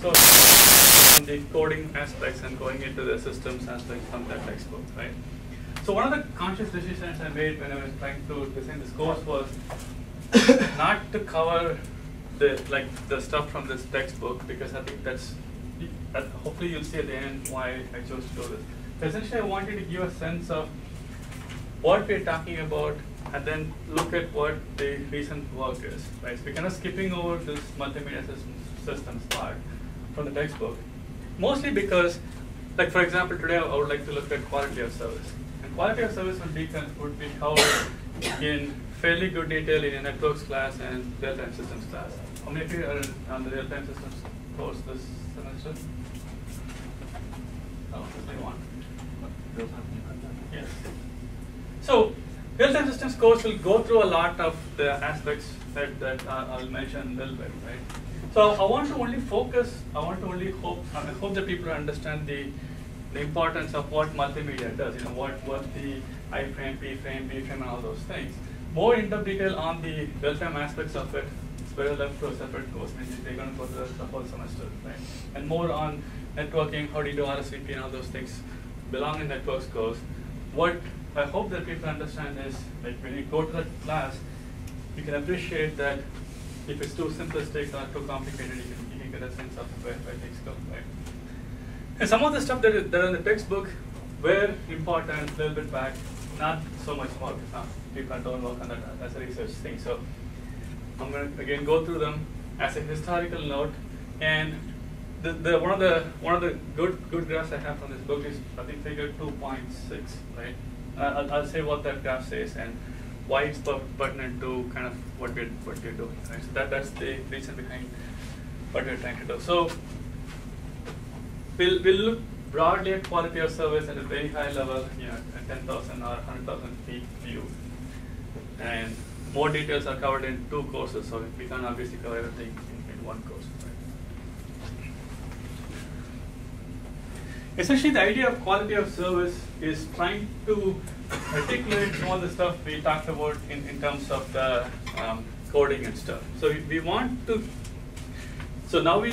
So the coding aspects and going into the systems aspects from that textbook, right? So one of the conscious decisions I made when I was trying to design this course was not to cover the stuff from this textbook, because I think that's hopefully you'll see at the end why I chose to do this. So essentially, I wanted to give a sense of what we're talking about, and then look at what the recent work is, right? So we're kind of skipping over this multimedia systems part from the textbook, mostly because, like for example, today I would like to look at quality of service. And quality of service would be covered in fairly good detail in a networks class and real-time systems class. How many of you are on the real-time systems course this semester? Oh, only one. Yes. So, real-time systems course will go through a lot of the aspects that I'll mention a little bit, right? So I want to only focus, I hope that people understand the importance of what multimedia does, what the I-frame, P-frame, B-frame, and all those things. More in-depth detail on the real-time aspects of it, it's better left to a separate course, means they're going to go through the whole semester, right? And more on networking, how do you do RSVP, and all those things belong in networks course. What I hope that people understand is, like when you go to that class, you can appreciate that if it's too simplistic or too complicated, you can get a sense of where things go, right? And some of the stuff that are in the textbook were important a little bit back, not so much more, because people don't work on that as a research thing. So I'm going to again go through them as a historical note. And one of the good graphs I have from this book is, I think, figure 2.6, right? I'll say what that graph says and why it's pertinent to kind of what we're doing, right? So that's the reason behind what we're trying to do. So we'll look broadly at quality of service at a very high level, at 10,000 or 100,000 feet view. And more details are covered in 2 courses, so we can't obviously cover everything in 1 course. Right? Essentially, the idea of quality of service is trying to articulate some of the stuff we talked about in terms of the coding and stuff. So we want to. So now we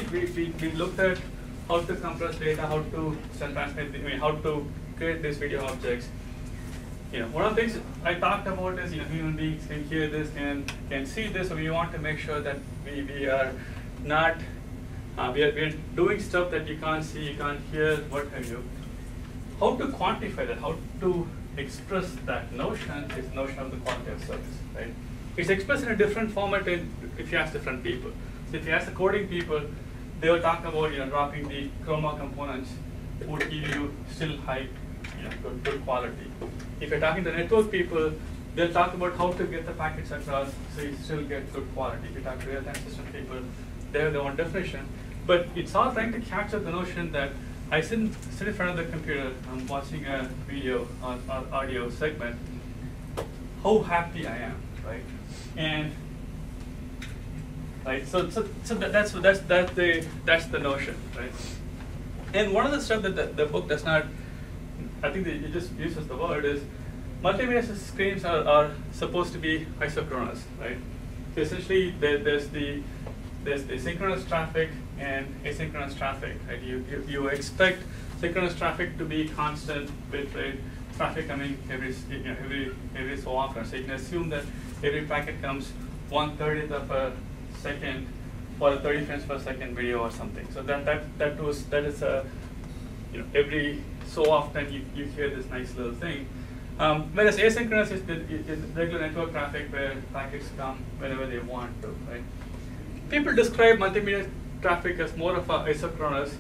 looked at how to compress data, how to transmit, how to create these video objects. One of the things I talked about is, human beings can hear this and can see this, so we want to make sure that we are not, we're doing stuff that you can't see, you can't hear, what have you. How to quantify that, how to express that notion is the notion of the quality of service, right? It's expressed in a different format if you ask different people. So if you ask the coding people, they will talk about dropping the chroma components would give you still high, good quality. If you're talking to network people, they'll talk about how to get the packets across so you still get good quality. If you talk to real-time system people, they have their own definition. But it's all trying to capture the notion that I sit in front of the computer, I'm watching a video or audio segment, how happy I am, right? And right, so that's the notion, right? And one of the stuff that the book does not, I think it just uses the word, is multimedia screens are supposed to be isochronous, right? So essentially, there's the synchronous traffic and asynchronous traffic, right? You expect synchronous traffic to be constant bit rate, traffic coming every so often. So you can assume that every packet comes 1/30th of a second for a 30 frames per second video or something. So that is a every so often you hear this nice little thing. Whereas asynchronous is the regular network traffic where packets come whenever they want to, right? People describe multimedia traffic as more of a isochronous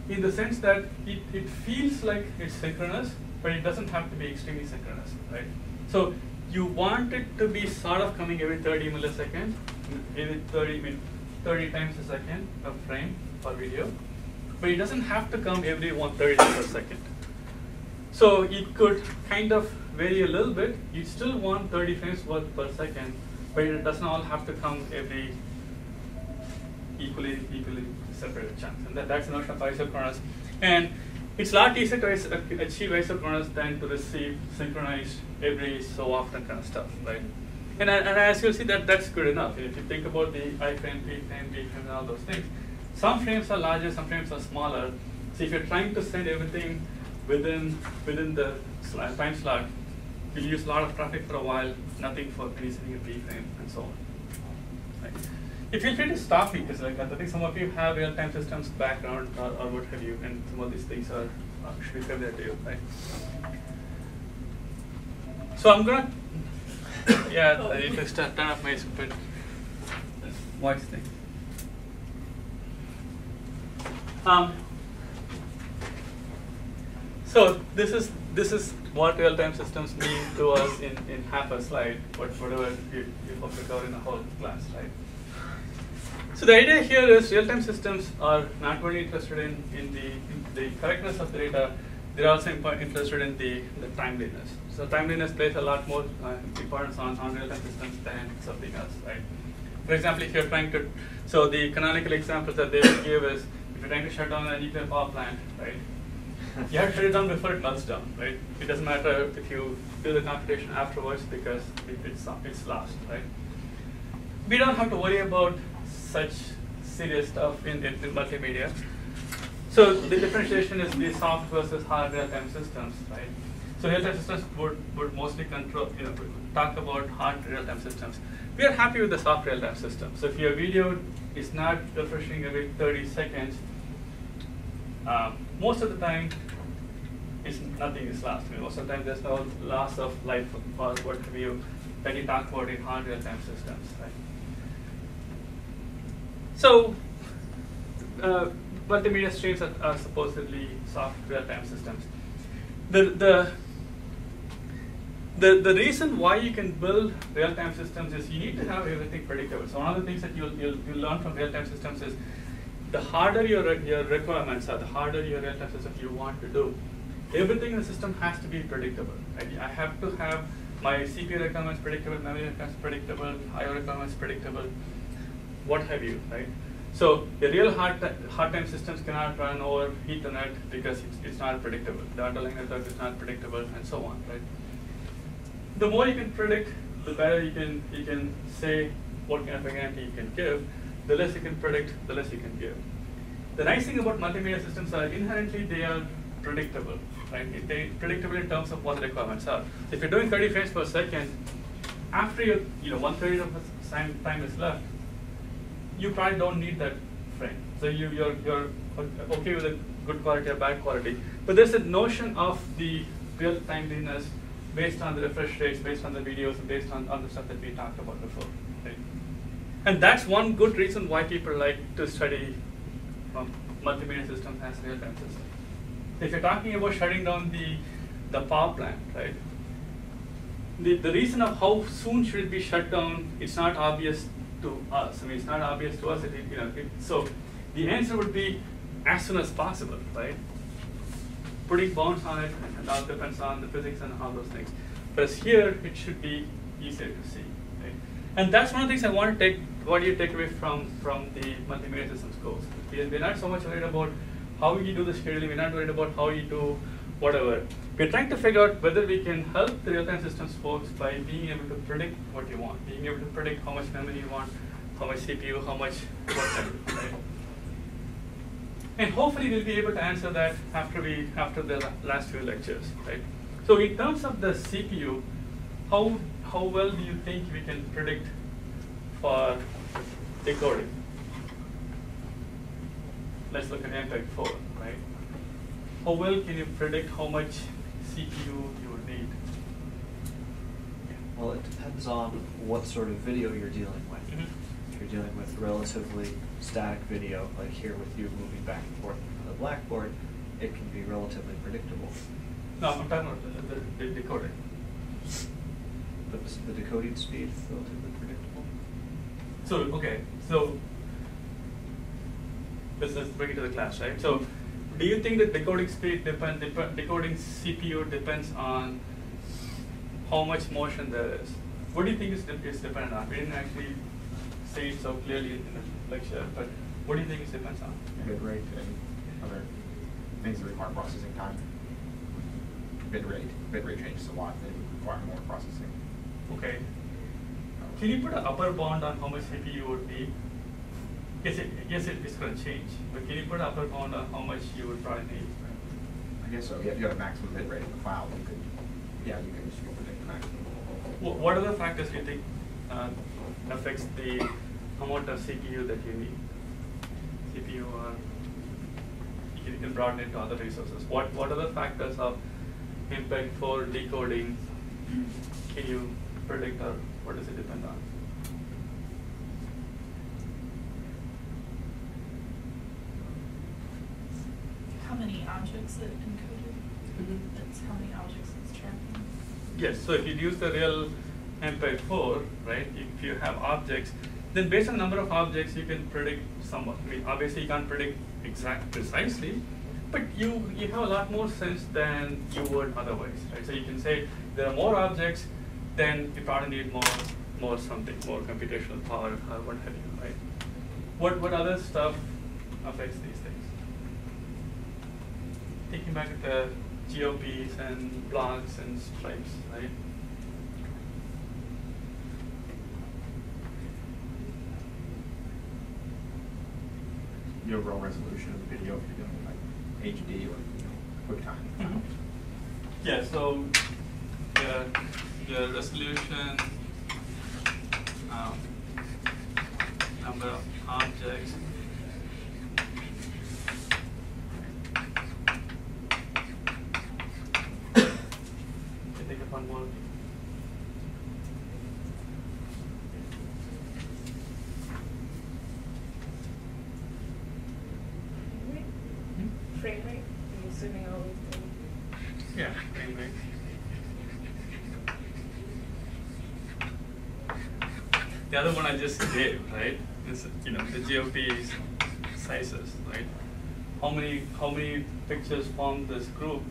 in the sense that it feels like it's synchronous, but it doesn't have to be extremely synchronous, right? So you want it to be sort of coming every 30 milliseconds, every 30 times a second a frame for video, but it doesn't have to come every 1/30th per second. So it could kind of vary a little bit. You still want 30 frames per second, but it doesn't all have to come every equally separated chunks. And that's the notion of isochronous. And it's a lot easier to achieve isochronous than to receive synchronized every so often kind of stuff, right? And as you'll see, that's good enough. If you think about the I-frame, P-frame, B-frame, and all those things, Some frames are larger, some frames are smaller. So if you're trying to send everything within the time slot, you'll use a lot of traffic for a while, nothing for sending a B frame, and so on. Right. If you feel free to stop me, because like, I think some of you have real-time systems background or what have you, and some of these things are should be familiar to you, right? So I'm gonna, yeah, I need to turn off my stupid voice thing. So this is what real-time systems mean to us in half a slide, whatever you hope to cover in a whole class, right? So the idea here is real-time systems are not only interested in the correctness of the data, they're also interested in the timeliness. So timeliness plays a lot more importance on real-time systems than something else, right? For example, if you're trying to, so the canonical examples that they will give is, if you're trying to shut down a nuclear power plant, right? You have to shut it down before it melts down, right? It doesn't matter if you do the computation afterwards because it's lost, right? We don't have to worry about such serious stuff in multimedia. So the differentiation is the soft versus hard real-time systems, right? So real-time systems would mostly talk about hard real-time systems. We are happy with the soft real-time system. So if your video is not refreshing every 30 seconds, most of the time, nothing is lost. I mean, most of the time, there's no loss of life or what have you that you talk about in hard real-time systems, right? So, multimedia streams are supposedly soft real-time systems. The reason why you can build real-time systems is you need to have everything predictable. So one of the things that you'll learn from real-time systems is the harder your requirements are, the harder your real-time system you want to do. Everything in the system has to be predictable. Right? I have to have my CPU requirements predictable, memory requirements predictable, I/O requirements predictable, what have you, right? So the real hard-time systems cannot run over Ethernet because it's not predictable. The underlying network is not predictable, and so on, right? The more you can predict, the better you can say what kind of a guarantee you can give. The less you can predict, the less you can give. The nice thing about multimedia systems are inherently they are predictable, right? They're predictable in terms of what the requirements are. If you're doing 30 frames per second, after your 1/3 of the time is left, you probably don't need that frame. So you're okay with a good quality or bad quality. But there's a notion of the real timeliness based on the refresh rates, based on the videos, and based on the stuff that we talked about before. Right? And that's one good reason why people like to study multimedia systems as real-time systems. If you're talking about shutting down the power plant, right? The reason of how soon should it be shut down, it's not obvious to us. I mean, it's not obvious to us. So the answer would be as soon as possible, right? Putting bounds on it, and all depends on the physics and all those things. Whereas here, it should be easier to see, right? And that's one of the things I want to what do you take away from the multimedia systems course? We're not so much worried about how you do the scheduling. We're not worried about how you do whatever. We're trying to figure out whether we can help the real-time systems folks by being able to predict what you want, being able to predict how much memory you want, how much CPU, how much whatever, right? And hopefully we'll be able to answer that after the last few lectures, right? So in terms of the CPU, how well do you think we can predict for decoding? Let's look at MPEG-4, right? How well can you predict how much CPU you would need? Well, it depends on what sort of video you're dealing with. Mm-hmm. If you're dealing with relatively static video, like here with you moving back and forth on the blackboard, it can be relatively predictable. No, I'm talking about the decoding. But the decoding speed is relatively predictable. So, okay, so let's bring it to the class, right? So, do you think that decoding speed decoding CPU depends on how much motion there is? What do you think is dependent on? We didn't actually say it so clearly in the lecture, but what do you think it depends on? Bit rate and other things that require processing time. Bit rate changes a lot. They require more processing. Okay. Can you put an upper bound on how much CPU would need? It's going to change. But can you put upper bound on how much you would probably need? I guess so. Yeah, if you have a maximum bit rate in the file, you could just predict the maximum. What other factors do you think affects the amount of CPU that you need? CPU or you can broaden it to other resources. What other factors of impact for decoding can you predict, or what does it depend on? How many objects it encoded? That's how many objects it's tracking. Yes, so if you use the real MPEG-4, right, if you have objects, then based on the number of objects, you can predict somewhat. I mean, obviously you can't predict precisely, but you have a lot more sense than you would otherwise, right? So you can say there are more objects, then you probably need more computational power or what have you, right? What other stuff affects these things? Thinking back at the GOPs and blocks and stripes, right? The overall resolution of the video if you're doing like HD or QuickTime. Mm-hmm. Yeah, so the resolution, number of objects, I think of one more. Frame rate? I'm assuming all these things. Yeah, frame rate. The other one I just gave, right, is the GOP sizes, right? How many pictures form this group?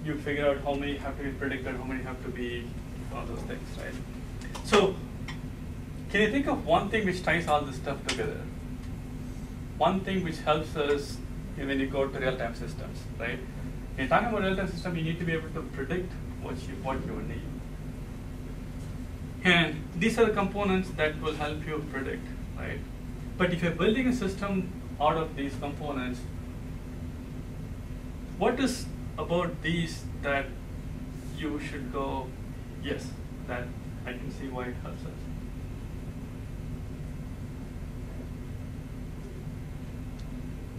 You figure out how many have to be predicted, how many have to be all those things, right? So, can you think of one thing which ties all this stuff together? One thing which helps us when you go to real-time systems, right? When you're talking about real-time system, you need to be able to predict what you will need. And these are the components that will help you predict, right? But if you're building a system out of these components, what is about these that you should go, yes, that I can see why it helps us?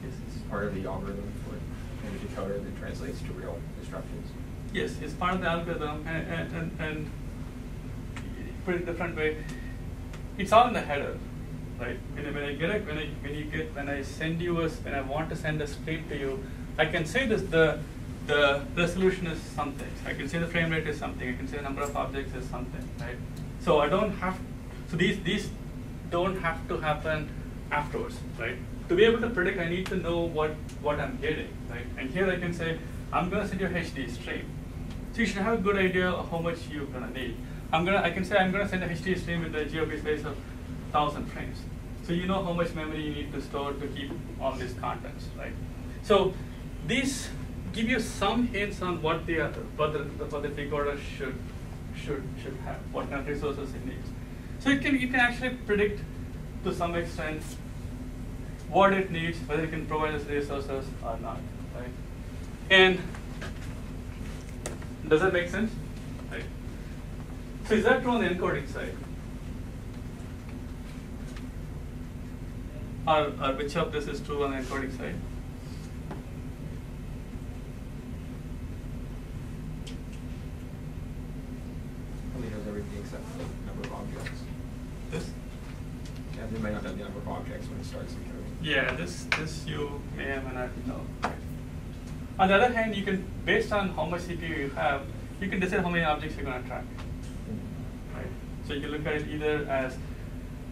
It's part of the algorithm for the decoder that translates to real instructions. Yes, it's part of the algorithm, and put it a different way, it's all in the header, right? When I send you when I want to send a stream to you, I can say this: the resolution is something. I can say the frame rate is something. I can say the number of objects is something, right? So I don't have. So these don't have to happen afterwards, right? To be able to predict, I need to know what I'm getting, right? And here I can say, I'm going to send you a HD stream. So you should have a good idea of how much you're going to need. I can say I'm going to send a HD stream with a GOP space of 1,000 frames. So you know how much memory you need to store to keep all these contents, right? So these give you some hints on what the decoder should have, what kind of resources it needs. So you can actually predict to some extent what it needs, whether it can provide us resources or not, right? And does that make sense? Right. So is that true on the encoding side? Or which of this is true on the encoding side? Only knows everything except the number of objects. This? Yeah, they might not know the number of objects when it starts encoding. Yeah, this you may or may not know. Right. On the other hand, you can, based on how much CPU you have, you can decide how many objects you're going to track. Right? So you can look at it either as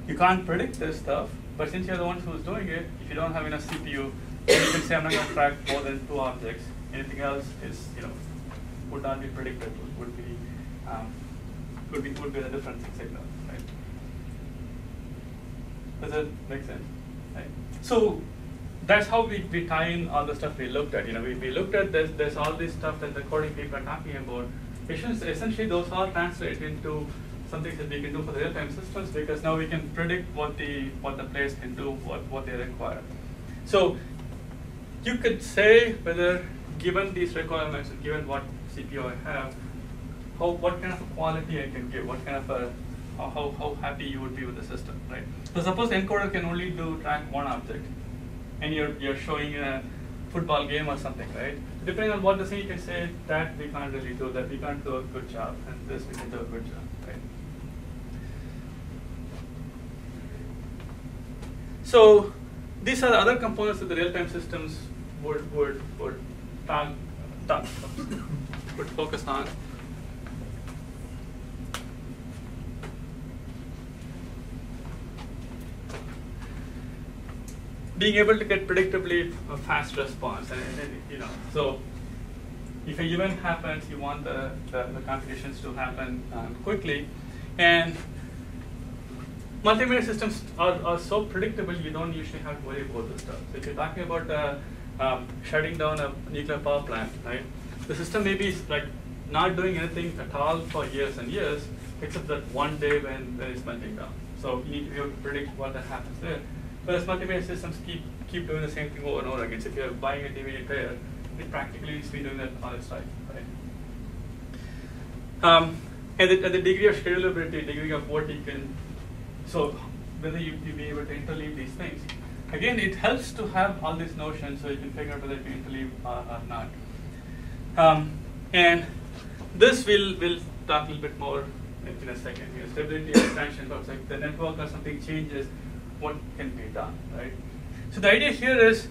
you can't predict this stuff, but since you're the one who's doing it, if you don't have enough CPU, then you can say I'm not going to track more than 2 objects. Anything else is, would not be predicted. Would be a different signal, right? Does that make sense? Right. So that's how we tie in all the stuff we looked at. We looked at there's all this stuff that the coding people are talking about. Essentially, those all translate into some things that we can do for the real-time systems, because now we can predict what the players can do, what they require. So you could say whether, given these requirements and given what CPU I have, what kind of a quality I can give, what kind of a how happy you would be with the system, right? So suppose the encoder can only track one object, and you're showing a football game or something, right? Depending on what the thing, you can say that we can't really do that, we can't do a good job, and this we can do a good job, right? So these are the other components that the real-time systems would focus on. Being able to get predictably a fast response, and so if an event happens, you want the computations to happen quickly, and multimedia systems are so predictable, you don't usually have to worry about this stuff. So if you're talking about shutting down a nuclear power plant, right? The system may be like not doing anything at all for years and years, except that one day when it's melting down. So you need to be able to predict what that happens there. Whereas multimedia systems keep doing the same thing over and over again. So if you're buying a DVD player, it practically needs to be doing that all its life, right? And the degree of schedulability, degree of what you can, so whether you be able to interleave these things. Again, it helps to have all these notions so you can figure out whether you can interleave or not. And this we'll talk a little bit more in a second. Stability, expansion, like the network or something changes, what can be done, right? So the idea here is,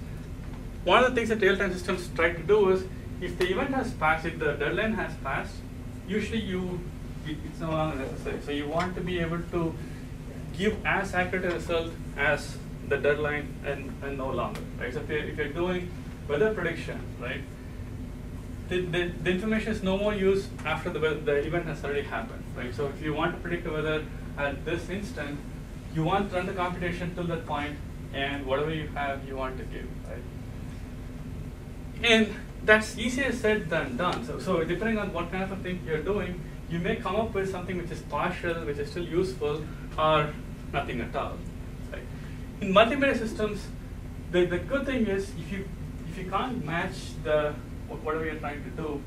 one of the things that real-time systems try to do is, if the event has passed, if the deadline has passed, usually it's no longer necessary. So you want to be able to give as accurate a result as the deadline and no longer, right? So if you're doing weather prediction, right, the information is no more used after the event has already happened, right? So if you want to predict the weather at this instant, you want to run the computation till that point, and whatever you have, you want to give, right? And that's easier said than done. So depending on what kind of a thing you're doing, you may come up with something which is partial, which is still useful, or nothing at all, right? In multimedia systems, the good thing is, if you can't match whatever you're trying to do,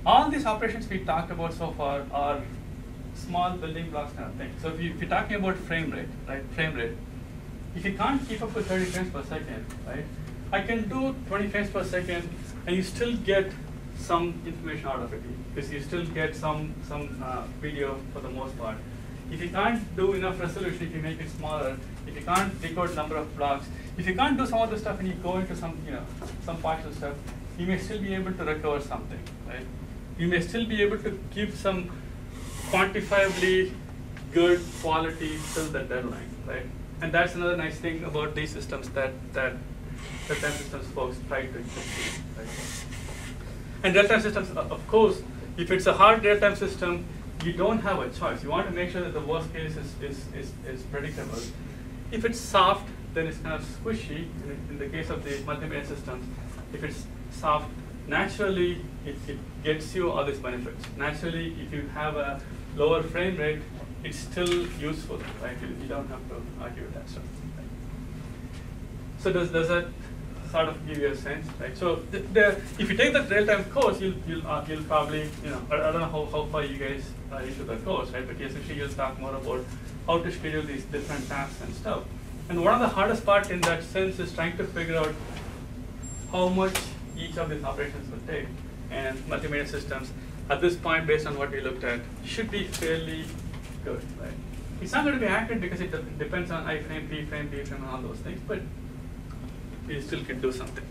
all these operations we talked about so far are small building blocks kind of thing. So if you're talking about frame rate, right? Frame rate. If you can't keep up with 30 frames per second, right? I can do 20 frames per second, and you still get some information out of it, because you still get some video for the most part. If you can't do enough resolution, if you make it smaller, if you can't decode number of blocks, if you can't do some of the stuff and you go into some partial stuff, you may still be able to recover something, right? You may still be able to keep some quantifiably good quality till the deadline, right? And that's another nice thing about these systems that real-time systems folks try to achieve, right? And real-time systems, of course, if it's a hard real-time system, you don't have a choice. You want to make sure that the worst case is predictable. If it's soft, then it's kind of squishy. In the case of the multimedia systems, if it's soft, naturally it gets you all these benefits. Naturally, if you have a lower frame rate, it's still useful, right? You don't have to argue with that stuff. Right? So does that sort of give you a sense, right? So if you take that real-time course, you'll probably, I don't know how far you guys are into the course, right? But essentially you'll talk more about how to schedule these different tasks and stuff. And one of the hardest part in that sense is trying to figure out how much each of these operations will take. And multimedia systems, at this point, based on what we looked at, should be fairly good, right? It's not going to be accurate because it depends on I frame, P frame, B frame, and all those things, but we still can do something.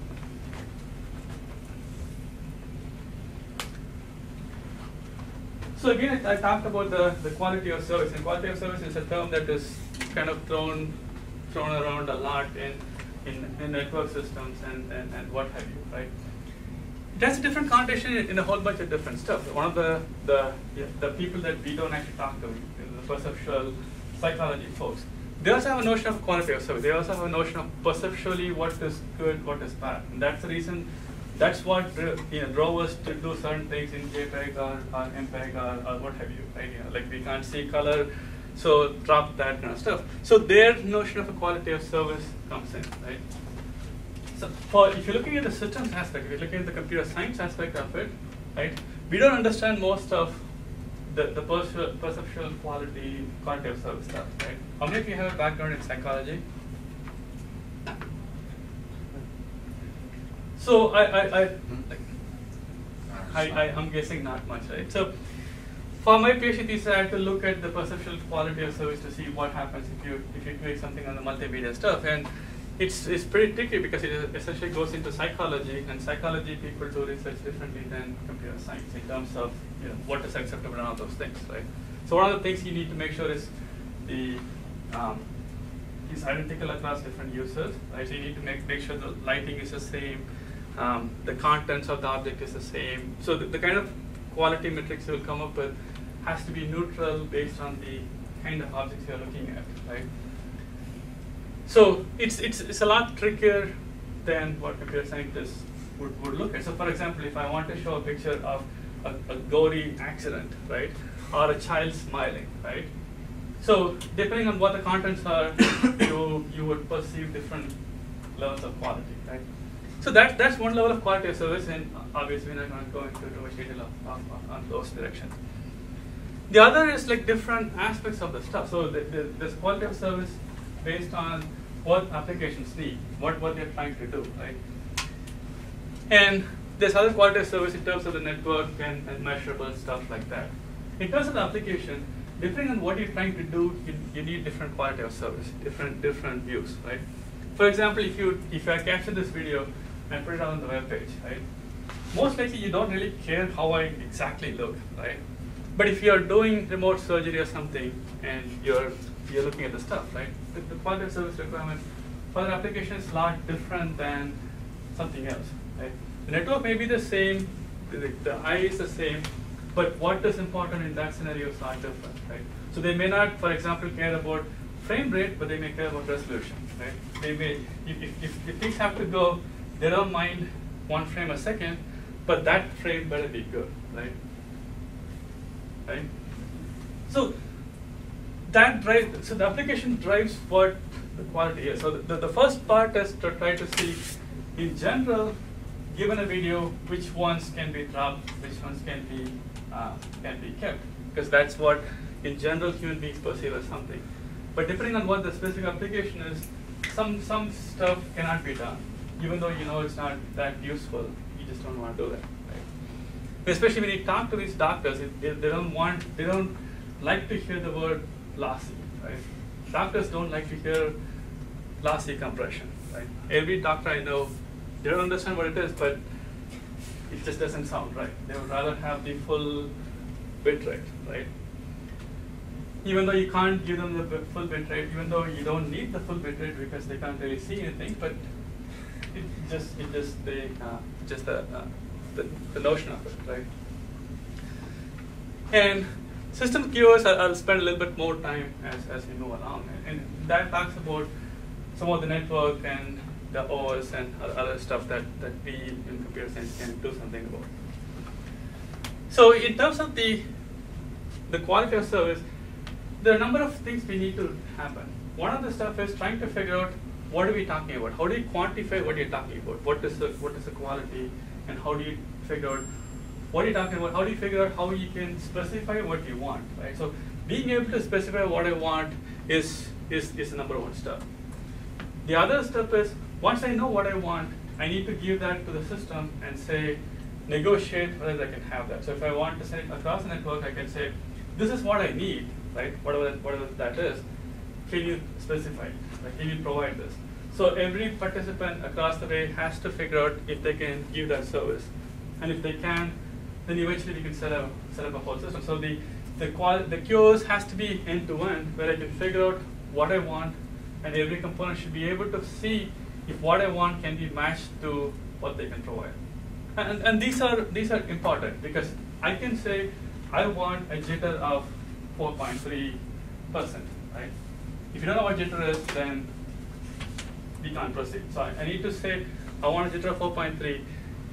So again, I talked about the quality of service, and quality of service is a term that is kind of thrown around a lot in network systems and what have you, right? It has a different connotation in a whole bunch of different stuff. One of the people that we don't actually talk to, the perceptual psychology folks, they also have a notion of quality of service. They also have a notion of perceptually what is good, what is bad. And that's the reason that's what drove us to do certain things in JPEG or MPEG or what have you, right? Like we can't see color, so drop that kind of stuff. So their notion of a quality of service comes in, right? So if you're looking at the systems aspect, if you're looking at the computer science aspect of it, right? We don't understand most of the perceptual quality of service stuff, right? How many of you have a background in psychology? So I'm guessing not much, right? So for my PhD thesis, I had to look at the perceptual quality of service to see what happens if you create something on the multimedia stuff, and it's pretty tricky because it essentially goes into psychology, and psychology people do research differently than computer science in terms of what is acceptable and all those things, right? So one of the things you need to make sure is is identical across different users, right? So you need to make sure the lighting is the same, the contents of the object is the same. So the kind of quality metrics you'll come up with has to be neutral based on the kind of objects you're looking at, right? So it's a lot trickier than what computer scientists would look at. So for example, if I want to show a picture of a gory accident, right, or a child smiling, right? So depending on what the contents are, you would perceive different levels of quality, right? So that's one level of quality of service, and obviously we're not going to go into too much detail on those directions. The other is like different aspects of the stuff. So there's quality of service based on what applications need, what they're trying to do, right? And there's other quality of service in terms of the network and measurable stuff like that. In terms of the application, depending on what you're trying to do, you need different quality of service, different views, right? For example, if I capture this video and put it on the web page, right? Most likely you don't really care how I exactly look, right? But if you're doing remote surgery or something and you're looking at the stuff, right? The quality of service requirement for the application is a lot different than something else, right? The network may be the same, the eye is the same, but what is important in that scenario is not different, right? So they may not, for example, care about frame rate, but they may care about resolution, right? They may, if things have to go, they don't mind 1 frame a second, but that frame better be good, right? Right? So so the application drives what the quality is. So the first part is to try to see, in general, given a video, which ones can be dropped, which ones can be kept, because that's what, in general, human beings perceive as something. But depending on what the specific application is, some stuff cannot be done, even though you know it's not that useful. You just don't want to do that, right? Especially when you talk to these doctors, they don't like to hear the word lossy, right? Doctors don't like to hear lossy compression, right? Every doctor I know, they don't understand what it is, but it just doesn't sound right. They would rather have the full bit rate, right? Even though you can't give them the full bit rate, even though you don't need the full bit rate because they can't really see anything, but the notion of it, right? And system QoS, I'll spend a little bit more time as we move along, and that talks about some of the network and the OS and other stuff that we in computer science can do something about. So in terms of the quality of service, there are a number of things we need to happen. One of the stuff is trying to figure out what are we talking about? How do you quantify what you're talking about? What is the quality, and how do you figure out what you're talking about? How do you figure out how you can specify what you want, right? So being able to specify what I want is the number one step. The other step is, once I know what I want, I need to give that to the system and say, negotiate whether I can have that. So if I want to send it across the network, I can say, this is what I need, right? Whatever that is, can you specify it? Like, can you provide this? So every participant across the way has to figure out if they can give that service. And if they can, then eventually we can set up a whole system. So the QoS has to be end-to-end, where I can figure out what I want, and every component should be able to see if what I want can be matched to what they can provide. And these are important, because I can say I want a jitter of 4.3%, right? If you don't know what jitter is, then we can't proceed. So I need to say I want a jitter of 4.3.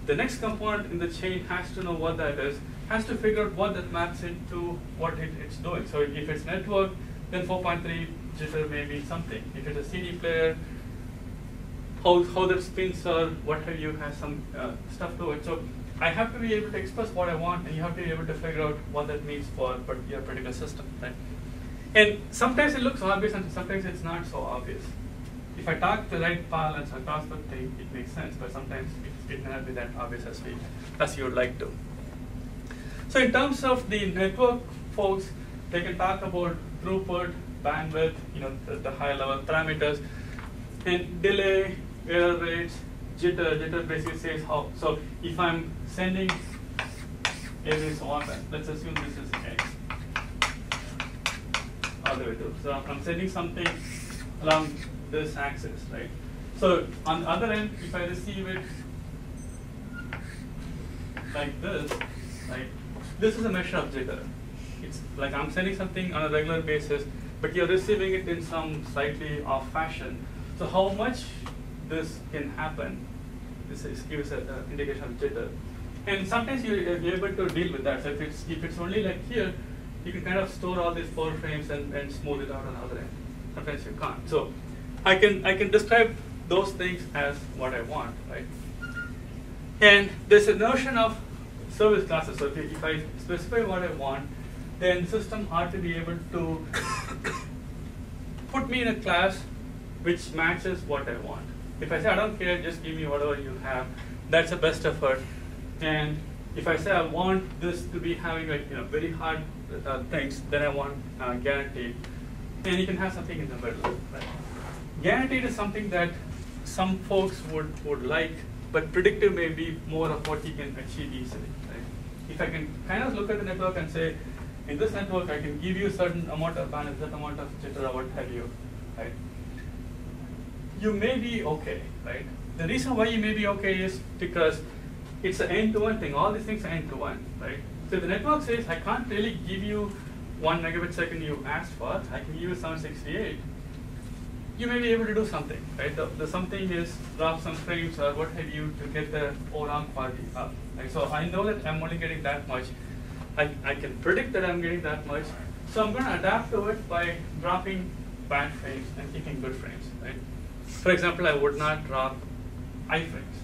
the next component in the chain has to know what that is, has to figure out what that maps into what it's doing. So if it's network, then 4.3 jitter may be something. If it's a CD player, how that spins or what have you has some stuff to it. So I have to be able to express what I want, and you have to be able to figure out what that means for your particular system, right? And sometimes it looks obvious, and sometimes it's not so obvious. If I talk the right parlance across the thing, it makes sense, but sometimes it may not be that obvious as you would like to. So in terms of the network folks, they can talk about throughput, bandwidth, the higher level parameters, and delay, error rates, jitter. Jitter basically says how. So if I'm sending every so often, let's assume this is X. All the way through. So I'm sending something along this axis, right? So on the other end, if I receive it like this, right? This is a measure of jitter. It's like I'm sending something on a regular basis, but you're receiving it in some slightly off fashion. So how much this can happen, this gives an indication of jitter. And sometimes you're able to deal with that. So if it's only like here, you can kind of store all these 4 frames and smooth it out on the other end. Sometimes you can't. So I can describe those things as what I want, right? And there's a notion of service classes. So if I specify what I want, then the system ought to be able to put me in a class which matches what I want. If I say I don't care, just give me whatever you have, that's the best effort. And if I say I want this to be having like very hard things, then I want guaranteed. And you can have something in the middle, right? Guaranteed is something that some folks would like, but predictive may be more of what you can achieve easily, right? If I can kind of look at the network and say, in this network, I can give you a certain amount of bandwidth, certain amount of jitter, or what have you, right? You may be okay, right? The reason why you may be okay is because it's an end-to-end thing. All these things are end-to-end, right? So the network says, I can't really give you 1 megabit second you asked for. I can give you 768. You may be able to do something, right? The something is drop some frames or what have you to get the overall quality up. Right? So I know that I'm only getting that much. I can predict that I'm getting that much. So I'm going to adapt to it by dropping bad frames and keeping good frames, right? For example, I would not drop iframes.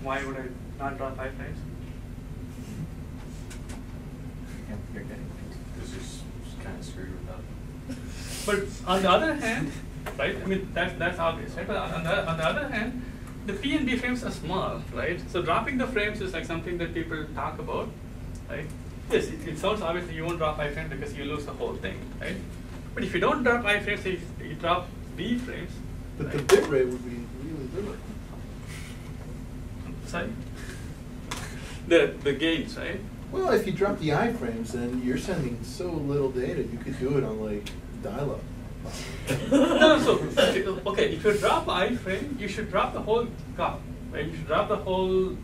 Why would I not drop iframes? You're getting things. Because you're kind of screwed with that. But on the other hand, right? I mean that's obvious, right? But on the other hand, the P and B frames are small, right? So dropping the frames is like something that people talk about, right? Yes, it sounds obvious that you won't drop iframes because you lose the whole thing, right? But if you don't drop iframes, if you drop B frames, but right? the bit rate would be really different. Sorry? The gains, right? Well, if you drop the iframes, then you're sending so little data, you could do it on like dial-up. No, so okay, if you drop the iframe, you should drop the whole cop, right? You should drop the whole.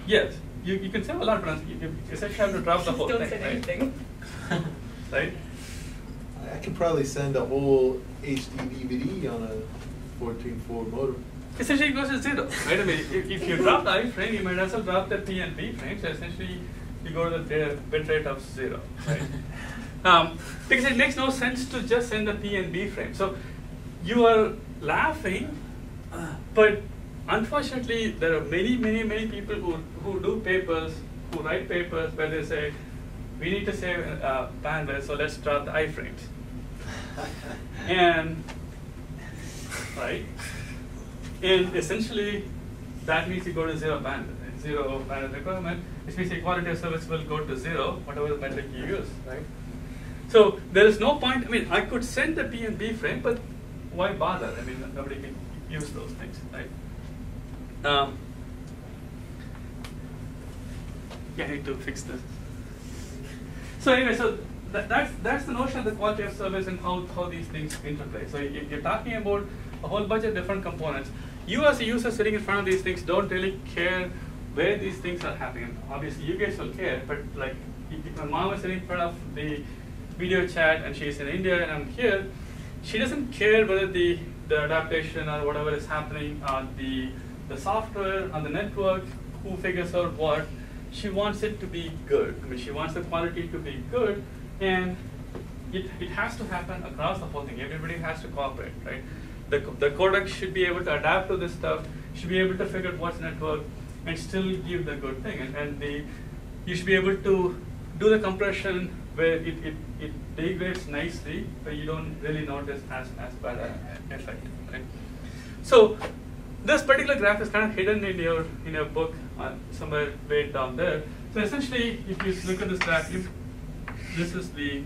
Yes, you can save a lot, but you essentially have to drop the whole Don't thing, send right? anything. Right? I could probably send a whole HD DVD on a 14.4 modem. Essentially, it goes to 0, right? I mean, if you drop the iframe, you might as well drop the P and B frame. So essentially, you go to the bit rate of 0, right? Because it makes no sense to just send the P and B frame. So you are laughing, but unfortunately, there are many people who do papers, who write papers where they say, we need to save bandwidth, so let's drop the iframes. And, right? And essentially, that means you go to 0 bandwidth, right? 0 bandwidth requirement, which means the quality of service will go to 0, whatever the metric you use, right? So there is no point. I mean, I could send the P and B frame, but why bother? I mean, nobody can use those things, right? Yeah, I need to fix this. So anyway, so that's the notion of the quality of service and how these things interplay. So you're talking about a whole bunch of different components. You as a user sitting in front of these things don't really care where these things are happening. Obviously, you guys will care, but like if my mom is sitting in front of the video chat and she's in India and I'm here, she doesn't care whether the adaptation or whatever is happening on the the software on the network, who figures out what, she wants it to be good. I mean, she wants the quality to be good, and it has to happen across the whole thing. Everybody has to cooperate, right? The codec should be able to adapt to this stuff, should be able to figure out what's network, and still give the good thing. And you should be able to do the compression where it degrades nicely, but you don't really notice as bad an effect, right? So this particular graph is kind of hidden in your book somewhere way down there. So essentially, if you look at this graph, this is the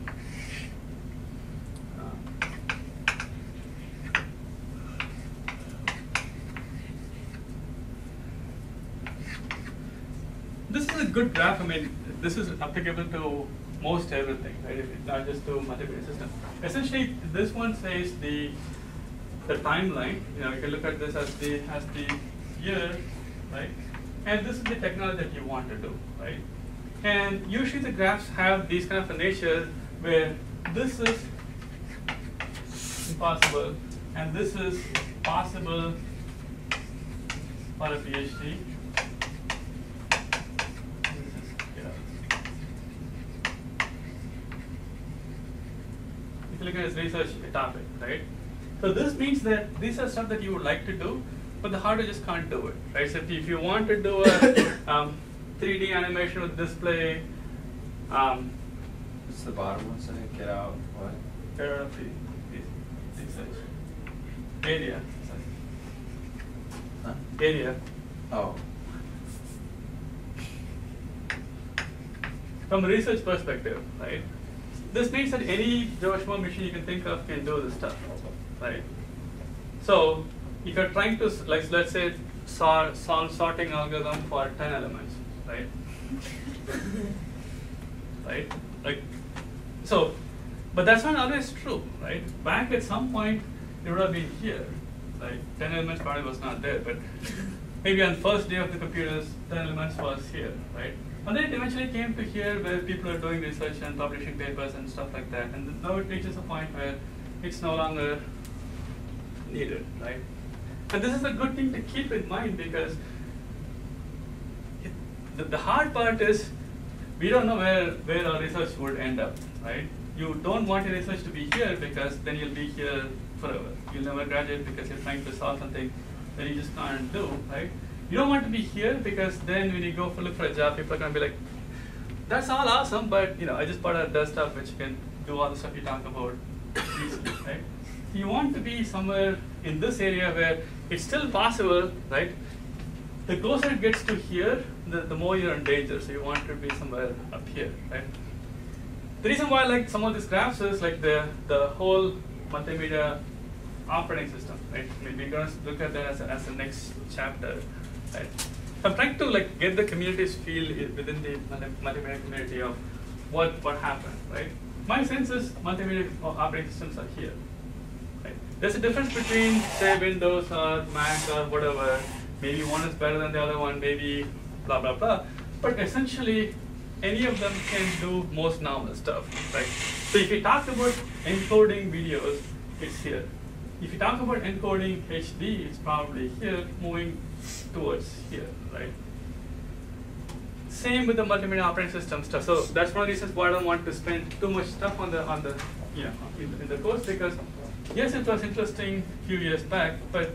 this is a good graph. I mean, this is applicable to most everything, right? It's not just to multimedia systems. Essentially, this one says the timeline. You know, you can look at this as the year, right? And this is the technology that you want to do, right? And usually the graphs have these kind of a nature where this is impossible and this is possible for a PhD. If you look at this research topic, right? So this means that these are stuff that you would like to do, but the hardware just can't do it, right? So if you want to do a 3D animation with display, What's the bottom one say? Get out what? get out of the research area. Huh? Area. Oh. From a research perspective, right? This means that any Joe Schmo machine you can think of can do this stuff, right? So if you're trying to, like, let's say, solve sorting algorithm for 10 elements, right? Right? Like, so, but that's not always true, right? Back at some point, it would have been here, like 10 elements probably was not there, but maybe on the first day of the computers, 10 elements was here, right? And then it eventually came to here where people are doing research and publishing papers and stuff like that. And now it reaches a point where it's no longer needed, right? And this is a good thing to keep in mind because the hard part is we don't know where our research would end up, right? You don't want your research to be here because then you'll be here forever. You'll never graduate because you're trying to solve something that you just can't do, right? You don't want to be here because then when you go look for a job, people are going to be like, that's all awesome, but you know, I just bought a desktop which can do all the stuff you talk about easily, right? You want to be somewhere in this area where it's still possible, right? The closer it gets to here, the more you're in danger. So you want to be somewhere up here, right? The reason why I like some of these graphs is like the whole multimedia operating system, right? I mean, we're going to look at that as the next chapter, right? I'm trying to like get the community's feel within the multimedia community of what happened, right? My sense is multimedia operating systems are here, right? There's a difference between say Windows or Mac or whatever. Maybe one is better than the other one, maybe blah blah blah. But essentially, any of them can do most normal stuff, right? So if you talk about encoding videos, it's here. If you talk about encoding HD, it's probably here, moving towards here, right? Same with the multimedia operating system stuff. So that's one of the reasons why I don't want to spend too much stuff on the in the course, because yes, it was interesting a few years back, but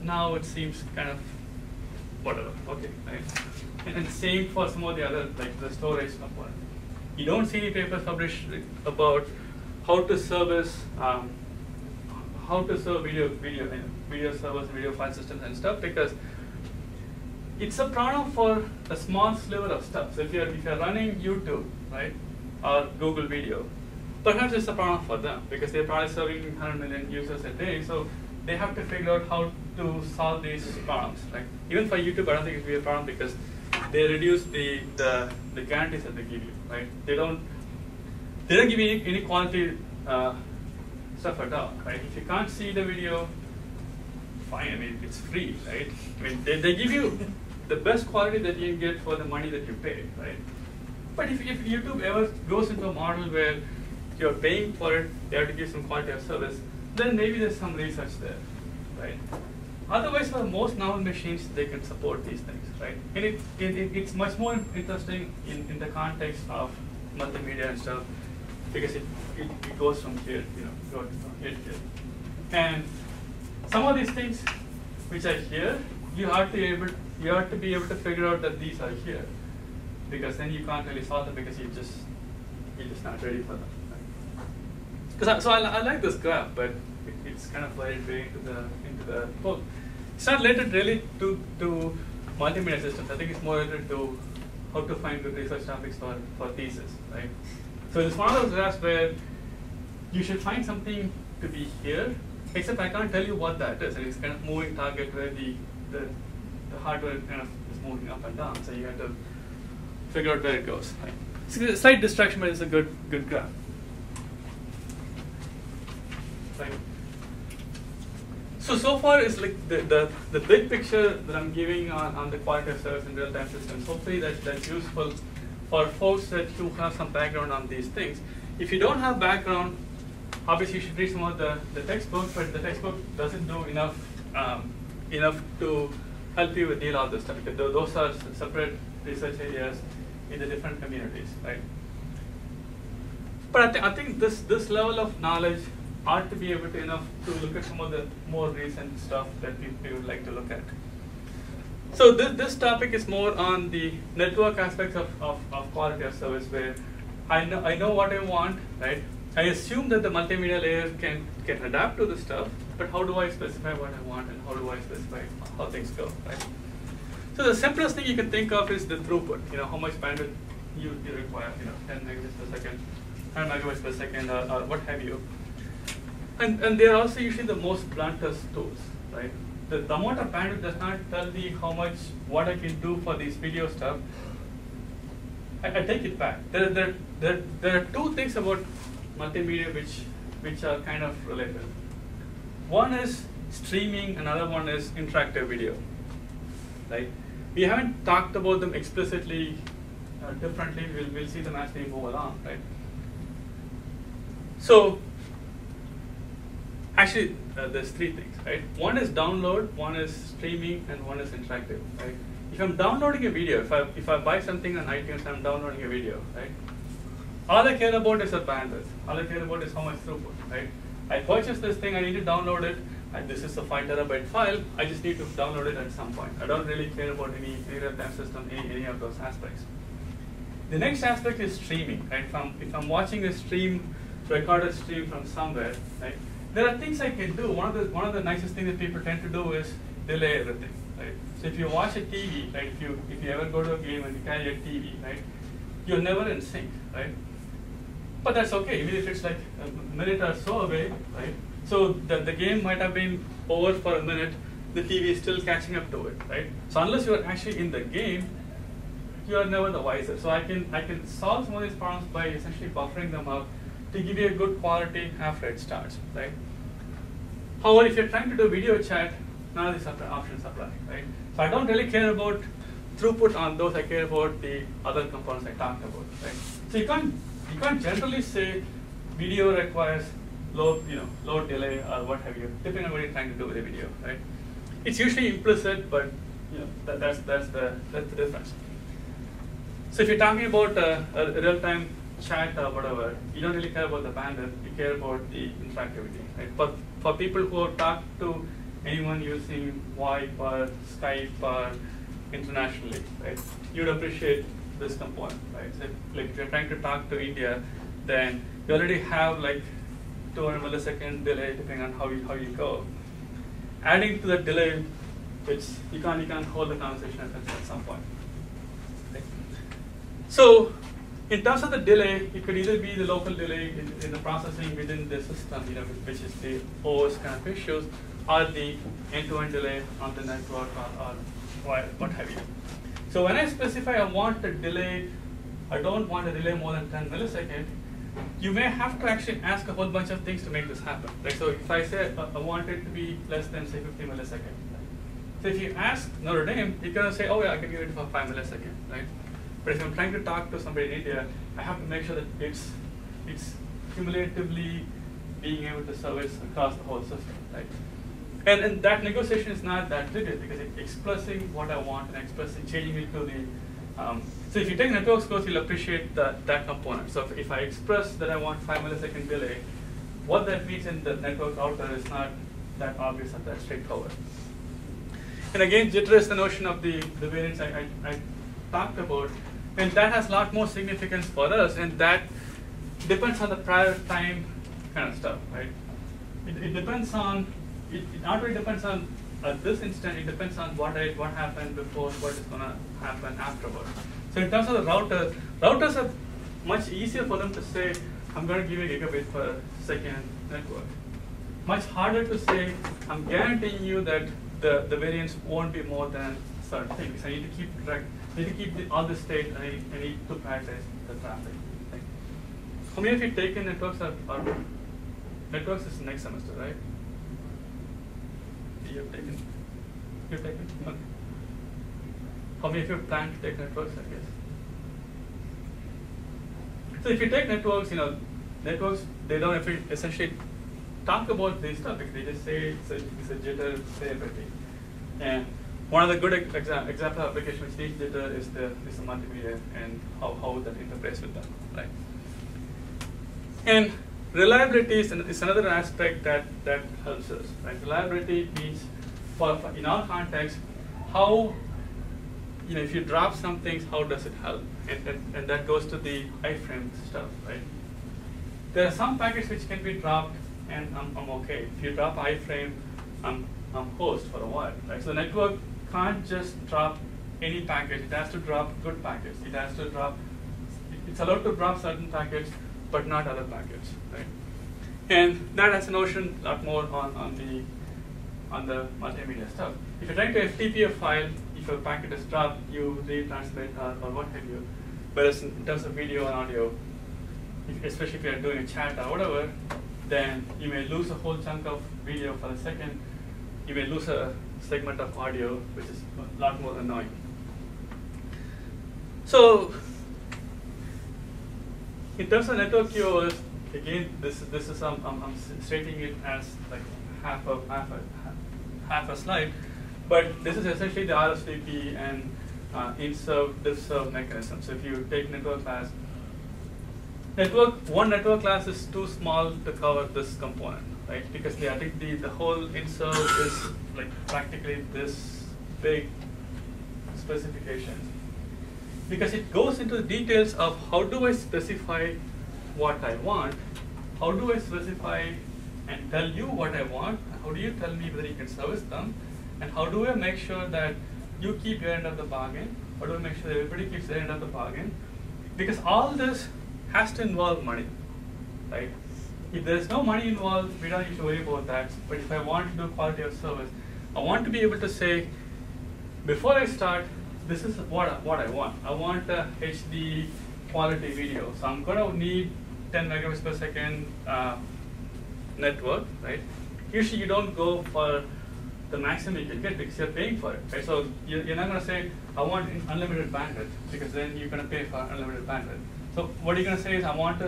now it seems kind of whatever. Okay, right? And same for some of the other, like the storage component. You don't see any papers published about how to service, how to serve video servers, video file systems and stuff, because it's a problem for a small sliver of stuff. So if you're running YouTube, right, or Google Video, perhaps it's a problem for them because they're probably serving 100 million users a day. So they have to figure out how to solve these problems. Like even for YouTube, I don't think it will be a problem because they reduce the guarantees that they give you, right? They don't give you any quality stuff at all, right? If you can't see the video, fine. I mean, it's free, right? I mean, they give you the best quality that you can get for the money that you pay, right? But if YouTube ever goes into a model where you're paying for it, they have to give some quality of service, then maybe there's some research there, right? Otherwise, for most normal machines, they can support these things, right? And it's much more interesting in the context of multimedia and stuff, because it goes from here, goes from here to here. And some of these things which are here, you have to be able to figure out that these are here, because then you can't really solve them because you're just not ready for them. Right? So I like this graph, but it's kind of buried way into the book. It's not related really to multimedia systems. I think it's more related to how to find good research topics for thesis, right? So it's one of those graphs where you should find something to be here, except I can't tell you what that is. And it's kind of moving target where the hardware kind of is moving up and down. So you have to figure out where it goes. Right? It's a slight distraction, but it's a good graph. Right. So far it's like the big picture that I'm giving on the quality of service in real-time systems. Hopefully that's useful for folks who have some background on these things. If you don't have background, obviously you should read some of the textbook, but the textbook doesn't do enough to help you with deal all this stuff, because those are separate research areas in the different communities, right? But I think this level of knowledge ought to be able to enough to look at some of the more recent stuff that we would like to look at. So this topic is more on the network aspects of quality of service, where I know what I want, right? I assume that the multimedia layer can adapt to the stuff, but how do I specify what I want, and how do I specify how things go, right? So the simplest thing you can think of is the throughput. How much bandwidth you require. 10 megabits per second, 100 megabytes per second, or what have you. And they're also usually the most bluntest tools, right? The amount of bandwidth does not tell me what I can do for these video stuff. I take it back. There are two things about multimedia which are kind of related. One is streaming, another one is interactive video, right? We haven't talked about them explicitly differently. We'll see them as we move along, right? So actually, there's three things, right? One is download, one is streaming, and one is interactive, right? If I'm downloading a video, if I buy something on iTunes, I'm downloading a video, right? All I care about is the bandwidth. All I care about is how much throughput, right? I purchased this thing, I need to download it, and this is a 5 terabyte file. I just need to download it at some point. I don't really care about any real-time system, any of those aspects. The next aspect is streaming, right? If I'm watching a stream, recorded stream from somewhere, right? There are things I can do. One of the nicest things that people tend to do is delay everything, right? So if you watch a TV, right? If you ever go to a game and you carry a TV, right? You're never in sync, right? But that's okay, even if it's like a minute or so away, right? So the game might have been over for a minute, the TV is still catching up to it, right? So unless you're actually in the game, you are never the wiser. So I can solve some of these problems by essentially buffering them up to give you a good quality after it starts, right? However, if you're trying to do video chat, none of these options apply, right? So I don't really care about throughput on those. I care about the other components I talked about, right? So you can't generally say video requires low delay or what have you, depending on what you're trying to do with a video, right? It's usually implicit, but that's the difference. So if you're talking about a real-time chat or whatever, you don't really care about the bandwidth, you care about the interactivity, right? But for people who talk to anyone using VoIP or Skype or internationally, right, you'd appreciate this component, right? So if you're trying to talk to India, then you already have like 200 millisecond delay depending on how you go. Adding to the delay, which you can't hold the conversation at some point. Right? So in terms of the delay, it could either be the local delay in the processing within the system, which is the OS kind of issues, or the end-to-end delay on the network or what have you. So when I specify I want a delay, I don't want a delay more than 10 milliseconds, you may have to actually ask a whole bunch of things to make this happen. Right? So if I say I want it to be less than, say, 50 milliseconds. So if you ask Notre Dame, you're going to say, oh yeah, I can give it for 5 milliseconds, right? But if I'm trying to talk to somebody in India, I have to make sure that it's cumulatively being able to service across the whole system, right? And that negotiation is not that rigid because it's expressing what I want and changing it to the. So if you take networks course, you'll appreciate that component. So if I express that I want 5 millisecond delay, what that means in the network router is not that obvious and that straightforward. And again, jitter is the notion of the variance I talked about, and that has a lot more significance for us, and that depends on the prior time kind of stuff, right? It depends on, it not really depends on at this instant, it depends on what happened before, what is going to happen afterward. So in terms of the routers are much easier for them to say, I'm going to give you a gigabit per second network. Much harder to say, I'm guaranteeing you that the variance won't be more than certain things. I need to keep track, all the state, and I need to prioritize the traffic. Right? How many of you taken networks networks is next semester, right? You've taken? Okay. How many of you plan to take networks, I guess? So if you take networks, networks, they don't essentially talk about this stuff. They just say it's a jitter, say everything. And one of the good example applications which needs jitter is the multimedia and how that interfaces with them, right? And reliability is another aspect that helps us, right? Reliability means, in our context, how, if you drop some things, how does it help? And that goes to the iframe stuff, right? There are some packets which can be dropped, and I'm okay. If you drop iframe, I'm host for a while, right? So the network can't just drop any package. It has to drop good packets. It has to drop. It's allowed to drop certain packets, but not other packets, right? And that has a notion a lot more on the multimedia stuff. If you're trying to FTP a file, if a packet is dropped, you retransmit or what have you. Whereas in terms of video and audio, especially if you're doing a chat or whatever, then you may lose a whole chunk of video for a second. You may lose a segment of audio, which is a lot more annoying. So, in terms of network QoS, again, this is I'm stating it as like half a slide, but this is essentially the RSVP and in-serve, diff-serve mechanism. So if you take network class, one network class is too small to cover this component, right? Because I think the whole in-serve is like practically this big specification. Because it goes into the details of how do I specify what I want, how do I specify and tell you what I want, and how do you tell me whether you can service them, and how do I make sure that you keep your end of the bargain, how do I make sure that everybody keeps their end of the bargain? Because all this has to involve money, right? If there's no money involved, we don't need to worry about that. But if I want to do quality of service, I want to be able to say, before I start, this is what I want. I want a HD quality video. So I'm going to need 10 megabits per second network, right? Usually you don't go for the maximum you can get because you're paying for it, right? So you're not going to say, I want unlimited bandwidth, because then you're going to pay for unlimited bandwidth. So what you're going to say is, I want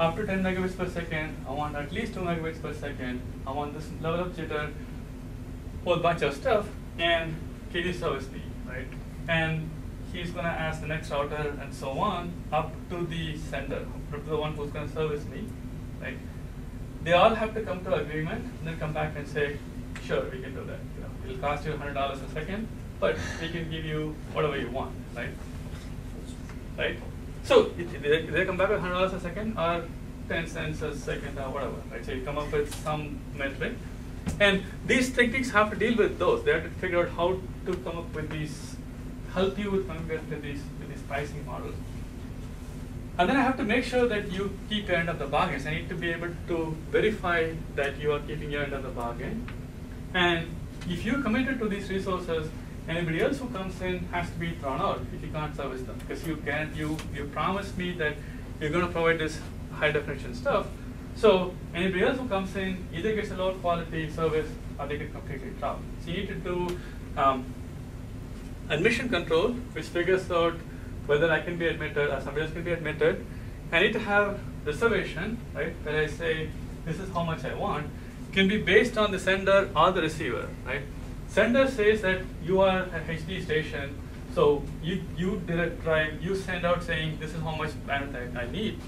up to 10 megabits per second, I want at least 2 megabits per second, I want this level of jitter, whole bunch of stuff, and can you service me, right? And he's going to ask the next router and so on, up to the sender, up to the one who's going to service me, right? They all have to come to agreement and then come back and say, sure, we can do that. It'll cost you $100 a second, but we can give you whatever you want, right? Right? So they come back with $100 a second or 10 cents a second or whatever, right? So you come up with some metric. And these techniques have to deal with those. They have to figure out how to come up with these, help you with coming up with these pricing models. And then I have to make sure that you keep your end of the bargain. So I need to be able to verify that you are keeping your end of the bargain. And if you're committed to these resources, anybody else who comes in has to be thrown out if you can't service them. Because you promised me that you're going to provide this high definition stuff. So anybody else who comes in either gets a lower quality service or they get completely dropped. So you need to do admission control, which figures out whether I can be admitted or somebody else can be admitted. I need to have reservation, right? Where I say, this is how much I want. can be based on the sender or the receiver, right? Sender says that you are a HD station, so you direct drive, you send out saying this is how much bandwidth I need.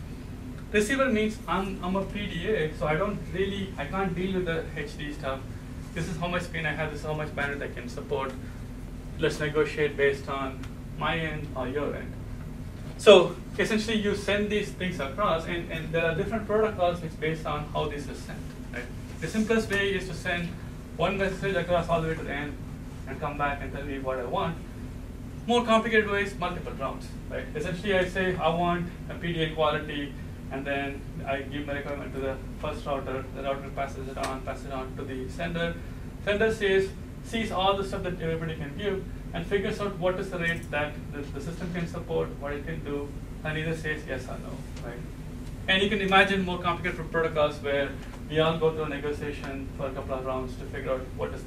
Receiver means I'm a PDA, so I can't deal with the HD stuff. This is how much screen I have, this is how much bandwidth I can support. Let's negotiate based on my end or your end. So essentially you send these things across, and there are different protocols which based on how this is sent, right? The simplest way is to send one message across all the way to the end and come back and tell me what I want. More complicated ways, multiple rounds, right? Essentially I say I want a PDA quality, and then I give my requirement to the first router, the router passes it on to the sender. Sender sees all the stuff that everybody can give, and figures out what is the rate that the system can support, what it can do, and either says yes or no, right? And you can imagine more complicated protocols where we all go through a negotiation for a couple of rounds to figure out what is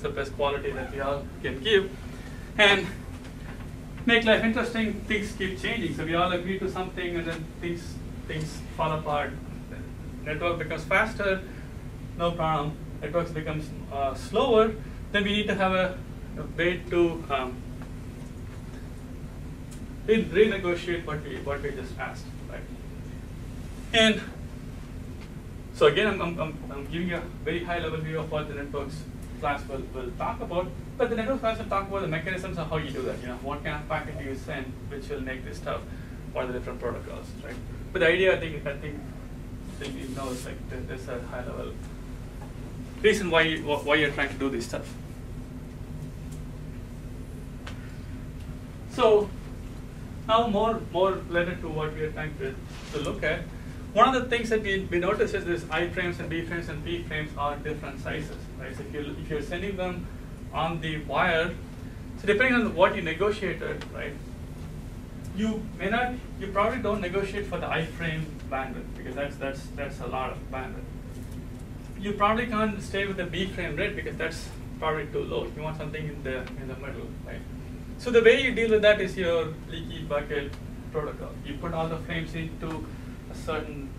the best quality that we all can give. And make life interesting, things keep changing. So we all agree to something, and then things fall apart. Network becomes faster, no problem. Networks becomes slower, then we need to have a way to renegotiate what we just asked, right? And so again, I'm giving you a very high level view of what the networks class will talk about, but the network class will talk about the mechanisms of how you do that. What kind of packet do you send, which will make this stuff, what are the different protocols, right? But the idea, I think you know, is like there's a high level reason why you're trying to do this stuff. So now more related to what we are trying to look at. One of the things that we notice is this I-frames and B-frames and P-frames are different sizes, right? So if you're sending them on the wire, so depending on what you negotiated, right? You probably don't negotiate for the I-frame bandwidth, because that's a lot of bandwidth. You probably can't stay with the B-frame rate because that's probably too low. You want something in the middle, right? So the way you deal with that is your leaky bucket protocol. You put all the frames into a certain